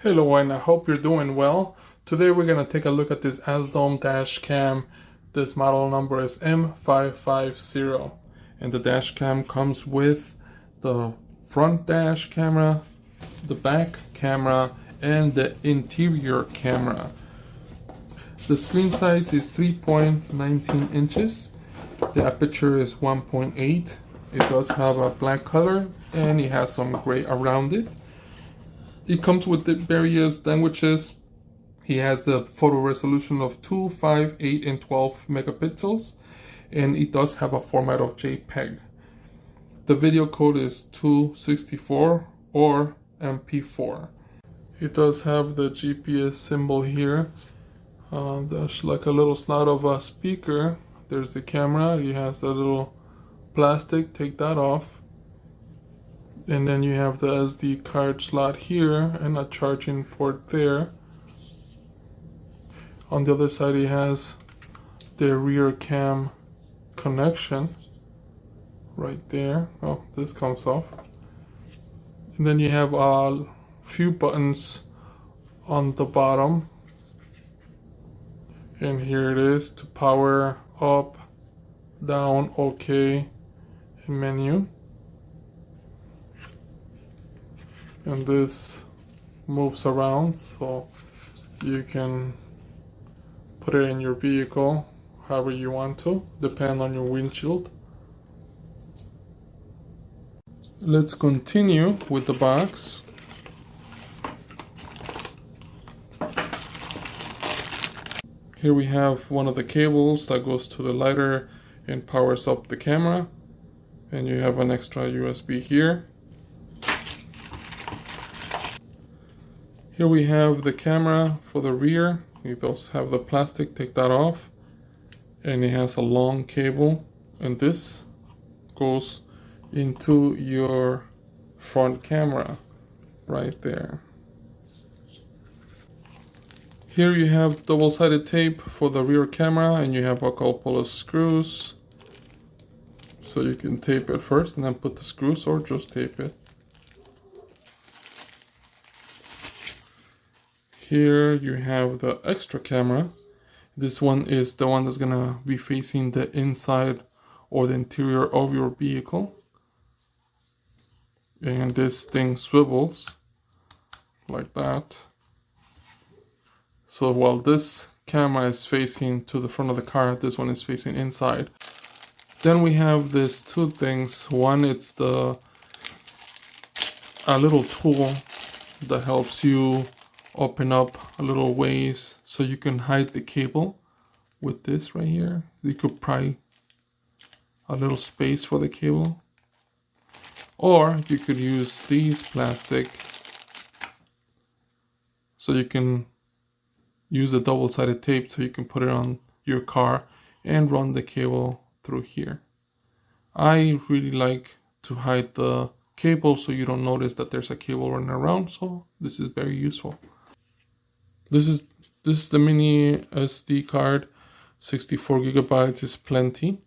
Hello, and I hope you're doing well. Today we're going to take a look at this AZDOME dash cam. This model number is M550, and the dash cam comes with the front dash camera, the back camera, and the interior camera. The screen size is 3.19 inches. The aperture is 1.8. It does have a black color and it has some gray around it. It comes with the various languages. He has the photo resolution of 2, 5, 8, and 12 megapixels, and it does have a format of JPEG. The video code is 264 or MP4. It does have the GPS symbol here. There's like a little slot of a speaker. There's the camera. It has a little plastic. Take that off. And then you have the SD card slot here and a charging port there. On the other side, it has the rear cam connection right there. Oh, this comes off. And then you have a few buttons on the bottom. And here it is to power up, down, OK, and menu. And this moves around, so you can put it in your vehicle however you want to, depending on your windshield. Let's continue with the box. Here we have one of the cables that goes to the lighter and powers up the camera, and you have an extra USB here. Here we have the camera for the rear. It does have the plastic, take that off. And it has a long cable, and this goes into your front camera right there. Here you have double-sided tape for the rear camera, and you have a couple of screws. So you can tape it first and then put the screws, or just tape it. Here you have the extra camera. This one is the one that's gonna be facing the inside or the interior of your vehicle. And this thing swivels like that. So while this camera is facing to the front of the car, this one is facing inside. Then we have these two things. One, it's a little tool that helps you open up a little ways so you can hide the cable with this right here. You could pry a little space for the cable, or you could use these plastic so you can use a double-sided tape so you can put it on your car and run the cable through here. I really like to hide the cable so you don't notice that there's a cable running around, so this is very useful. This is the MiniSD card. 64 gigabytes is plenty.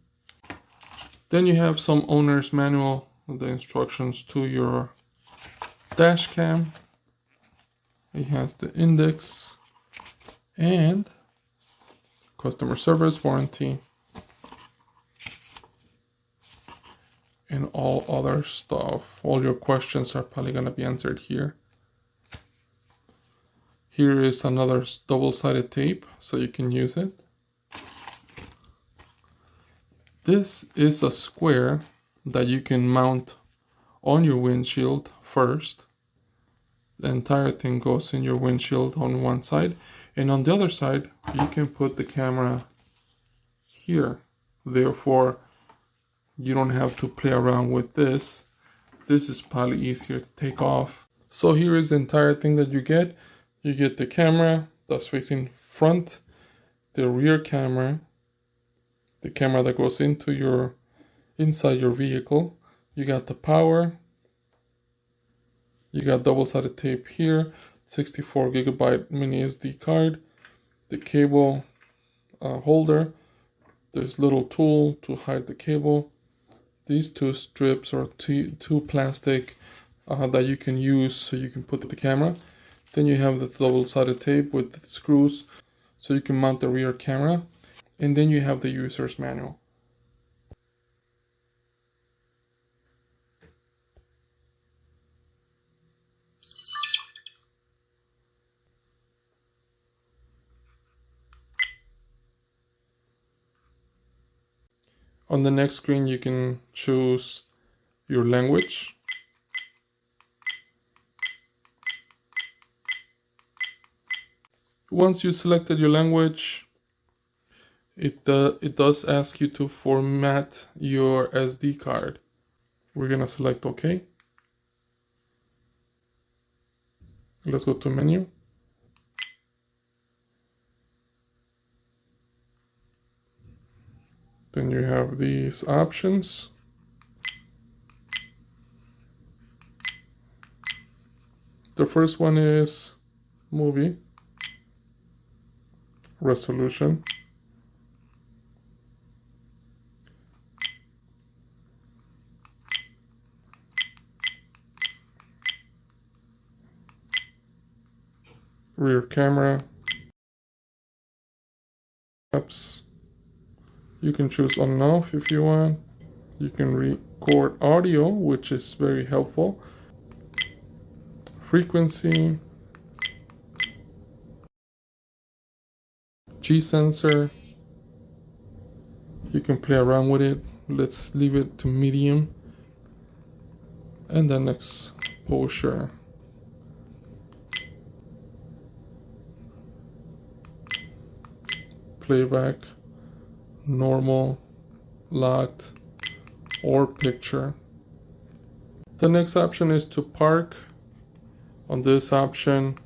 Then you have some owner's manual with the instructions to your dash cam. It has the index and customer service warranty and all other stuff. All your questions are probably going to be answered here. Here is another double-sided tape, so you can use it. This is a square that you can mount on your windshield first. The entire thing goes in your windshield on one side, and on the other side, you can put the camera here. Therefore, you don't have to play around with this. This is probably easier to take off. So here is the entire thing that you get. You get the camera that's facing front, the rear camera, the camera that goes into inside your vehicle. You got the power. You got double-sided tape here, 64 gigabyte MiniSD card, the cable holder. There's little tool to hide the cable. These two strips or two plastic that you can use so you can put the camera. Then you have the double-sided tape with the screws so you can mount the rear camera. And then you have the user's manual. On the next screen, you can choose your language. Once you selected your language, it does ask you to format your SD card. We're gonna select OK. Let's go to menu. Then you have these options. The first one is movie resolution. Rear camera. Apps. You can choose on and off if you want. You can record audio, which is very helpful. Frequency. GSensor. You can play around with it. Let's leave it to medium. And then exposure. Playback, normal, locked, or picture. The next option is to park. On this option,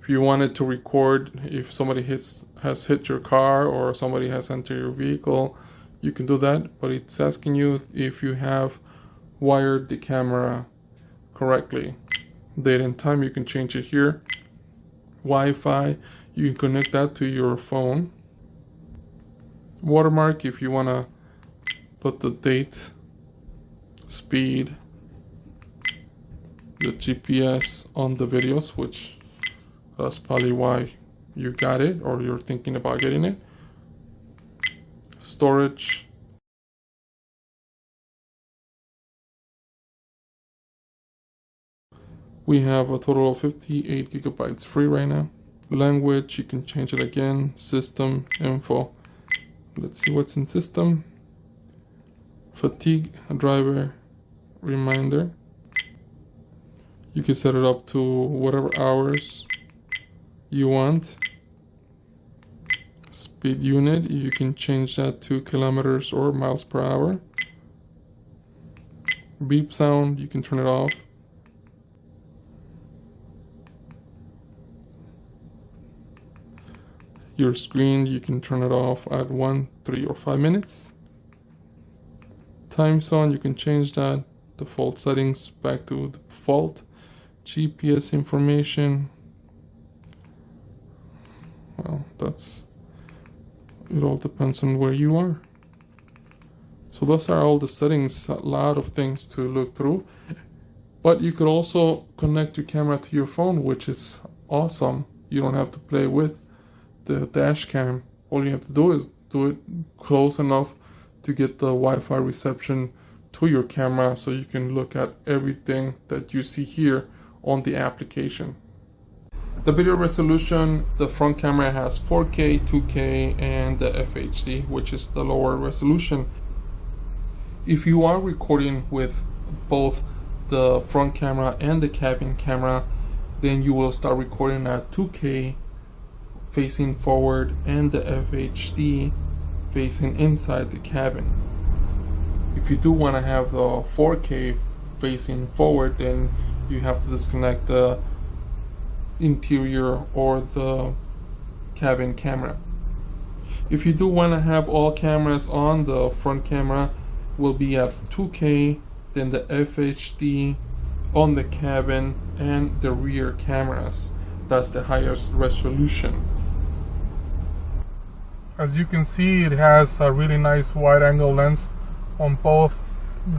if you wanted to record if somebody has hit your car or somebody has entered your vehicle, you can do that, but it's asking you if you have wired the camera correctly. Date and time, you can change it here. Wi-Fi, you can connect that to your phone. Watermark, if you want to put the date, speed, the GPS on the videos, which that's probably why you got it or you're thinking about getting it. Storage. We have a total of 58 gigabytes free right now. Language, you can change it again. System, info. Let's see what's in system. Fatigue driver reminder. You can set it up to whatever hours you want. Speed unit, you can change that to kilometers or miles per hour. Beep sound, you can turn it off. Your screen, you can turn it off at 1, 3, or 5 minutes. Time zone, you can change that. Default settings back to the default. GPS information. Well, it all depends on where you are. So those are all the settings, a lot of things to look through. But you could also connect your camera to your phone, which is awesome. You don't have to play with the dash cam. All you have to do is do it close enough to get the Wi-Fi reception to your camera so you can look at everything that you see here on the application. The video resolution, the front camera has 4K, 2K, and the FHD, which is the lower resolution. If you are recording with both the front camera and the cabin camera, then you will start recording at 2K facing forward and the FHD facing inside the cabin. If you do want to have the 4K facing forward, then you have to disconnect the interior or the cabin camera. If you do want to have all cameras on, the front camera will be at 2K, then the FHD on the cabin and the rear cameras. That's the highest resolution. As you can see, it has a really nice wide angle lens on both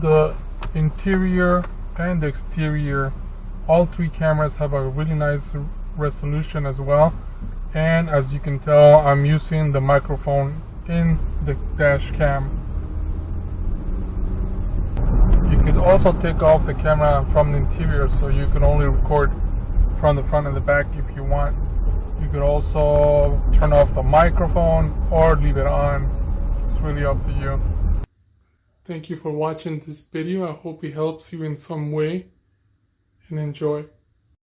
the interior and exterior All three cameras have a really nice resolution as well, and as you can tell, I'm using the microphone in the dash cam. You could also take off the camera from the interior, so you can only record from the front and the back if you want. You could also turn off the microphone or leave it on. It's really up to you. Thank you for watching this video. I hope it helps you in some way, and enjoy.